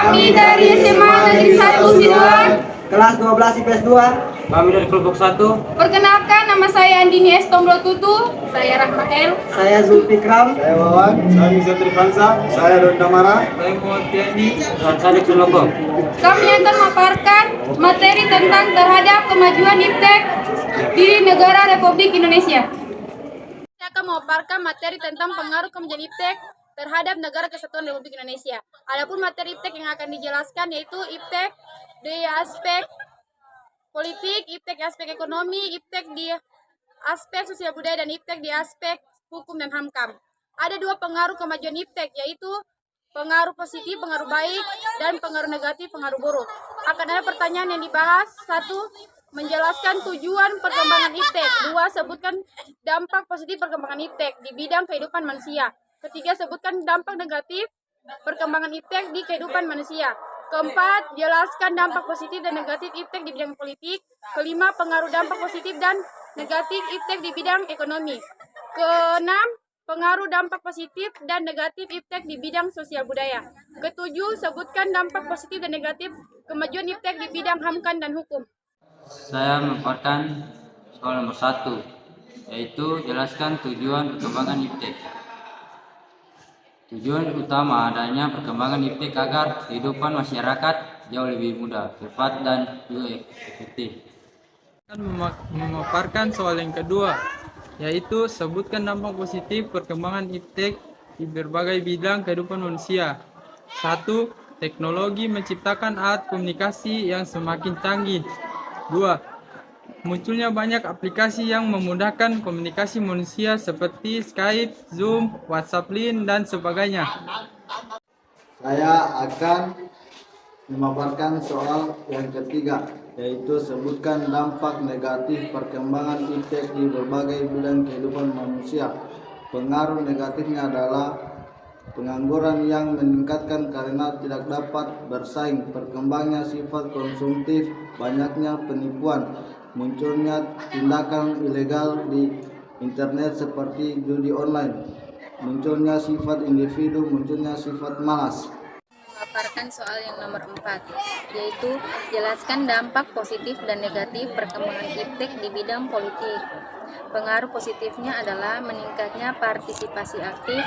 Kami dari SMA Negeri 1 Sidoan. Kelas 12 IPS 2. Kami dari kelompok 1. Perkenalkan, nama saya Andini S. Tomblotutu. Saya Rahmael. Saya Zulfikram. Saya Wawan. Saya Misal Trifansa. Saya Donda Mara. Saya Muhammad Tiani. Dan Sadik Sunoko. Kami akan memaparkan materi tentang terhadap kemajuan iptek di negara Republik Indonesia. Saya akan memaparkan materi tentang pengaruh kemajuan iptek terhadap negara kesatuan Republik Indonesia. Adapun materi iptek yang akan dijelaskan yaitu iptek di aspek politik, iptek di aspek ekonomi, iptek di aspek sosial budaya, dan iptek di aspek hukum dan HAMKAM. Ada dua pengaruh kemajuan iptek, yaitu pengaruh positif, pengaruh baik, dan pengaruh negatif, pengaruh buruk. Akan ada pertanyaan yang dibahas. 1. Menjelaskan tujuan perkembangan iptek. 2. Sebutkan dampak positif perkembangan iptek di bidang kehidupan manusia. 3. Sebutkan dampak negatif perkembangan iptek di kehidupan manusia. 4. Jelaskan dampak positif dan negatif iptek di bidang politik. 5. Pengaruh dampak positif dan negatif iptek di bidang ekonomi. 6. Pengaruh dampak positif dan negatif iptek di bidang sosial budaya. 7. Sebutkan dampak positif dan negatif kemajuan iptek di bidang HAMKAM dan hukum. Saya memaparkan soal nomor 1, yaitu jelaskan tujuan perkembangan iptek. Tujuan utama adanya perkembangan iptek agar kehidupan masyarakat jauh lebih mudah, cepat, dan juga efektif. Akan memaparkan soal yang kedua, yaitu sebutkan dampak positif perkembangan iptek di berbagai bidang kehidupan manusia. 1. Teknologi menciptakan alat komunikasi yang semakin canggih. 2. Munculnya banyak aplikasi yang memudahkan komunikasi manusia seperti Skype, Zoom, WhatsApp Line, dan sebagainya. Saya akan memaparkan soal yang ketiga, yaitu sebutkan dampak negatif perkembangan iptek di berbagai bidang kehidupan manusia. Pengaruh negatifnya adalah pengangguran yang meningkatkan karena tidak dapat bersaing, berkembangnya sifat konsumtif, banyaknya penipuan, munculnya tindakan ilegal di internet seperti judi online, munculnya sifat individu, munculnya sifat malas. Memaparkan soal yang nomor 4, yaitu jelaskan dampak positif dan negatif perkembangan iptek di bidang politik. Pengaruh positifnya adalah meningkatnya partisipasi aktif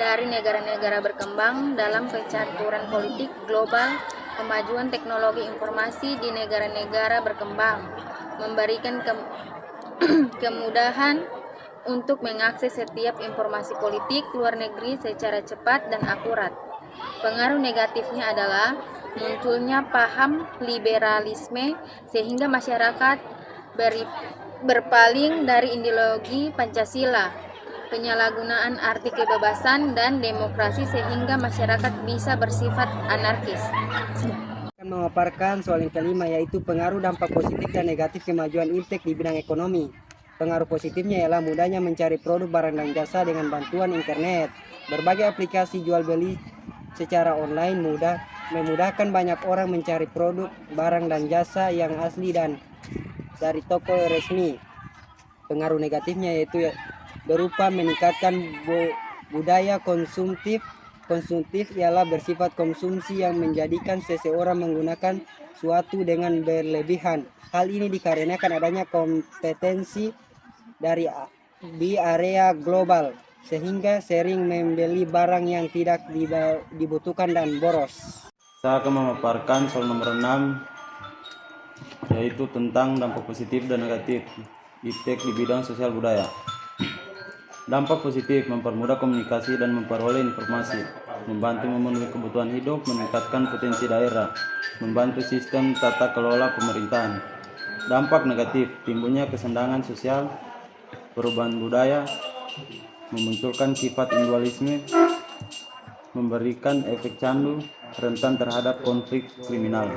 dari negara-negara berkembang dalam pencaturan politik global, kemajuan teknologi informasi di negara-negara berkembang, memberikan kemudahan untuk mengakses setiap informasi politik luar negeri secara cepat dan akurat. Pengaruh negatifnya adalah munculnya paham liberalisme sehingga masyarakat berpaling dari ideologi Pancasila, penyalahgunaan arti kebebasan dan demokrasi sehingga masyarakat bisa bersifat anarkis. Akan memaparkan soal yang kelima, yaitu pengaruh dampak positif dan negatif kemajuan iptek di bidang ekonomi. Pengaruh positifnya ialah mudahnya mencari produk barang dan jasa dengan bantuan internet. Berbagai aplikasi jual beli secara online memudahkan banyak orang mencari produk barang dan jasa yang asli dan dari toko resmi. Pengaruh negatifnya yaitu berupa meningkatkan budaya konsumtif. Konsumtif ialah bersifat konsumsi yang menjadikan seseorang menggunakan suatu dengan berlebihan. Hal ini dikarenakan adanya kompetensi di area global, sehingga sering membeli barang yang tidak dibutuhkan dan boros. Saya akan memaparkan soal nomor 6, yaitu tentang dampak positif dan negatif iptek di bidang sosial budaya. Dampak positif mempermudah komunikasi dan memperoleh informasi, membantu memenuhi kebutuhan hidup, meningkatkan potensi daerah, membantu sistem tata kelola pemerintahan. Dampak negatif, timbulnya kesenjangan sosial, perubahan budaya, memunculkan sifat individualisme, memberikan efek candu, rentan terhadap konflik kriminal.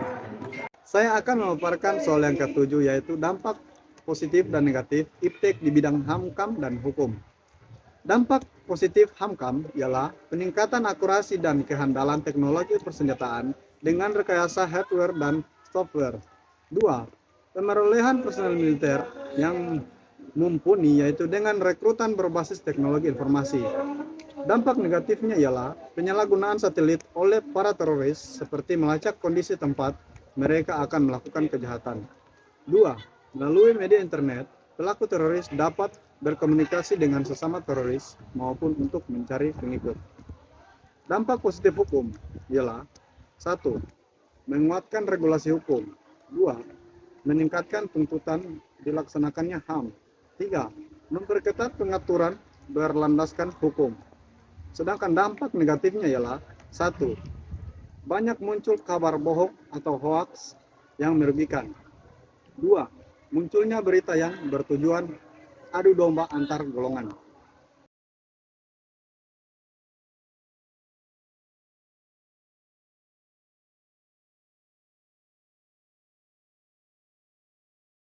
Saya akan memaparkan soal yang ketujuh, yaitu dampak positif dan negatif iptek di bidang HAMKAM dan hukum. Dampak positif HAMKAM ialah peningkatan akurasi dan kehandalan teknologi persenjataan dengan rekayasa hardware dan software. 2. Pemerolehan personel militer yang mumpuni, yaitu dengan rekrutan berbasis teknologi informasi. Dampak negatifnya ialah penyalahgunaan satelit oleh para teroris seperti melacak kondisi tempat mereka akan melakukan kejahatan. 2. Melalui media internet, pelaku teroris dapat berkomunikasi dengan sesama teroris maupun untuk mencari pengikut. Dampak positif hukum ialah 1. Menguatkan regulasi hukum. 2. Meningkatkan tuntutan dilaksanakannya HAM. 3. Memperketat pengaturan berlandaskan hukum. Sedangkan dampak negatifnya ialah 1. Banyak muncul kabar bohong atau hoaks yang merugikan. 2. Munculnya berita yang bertujuan adu domba antar golongan.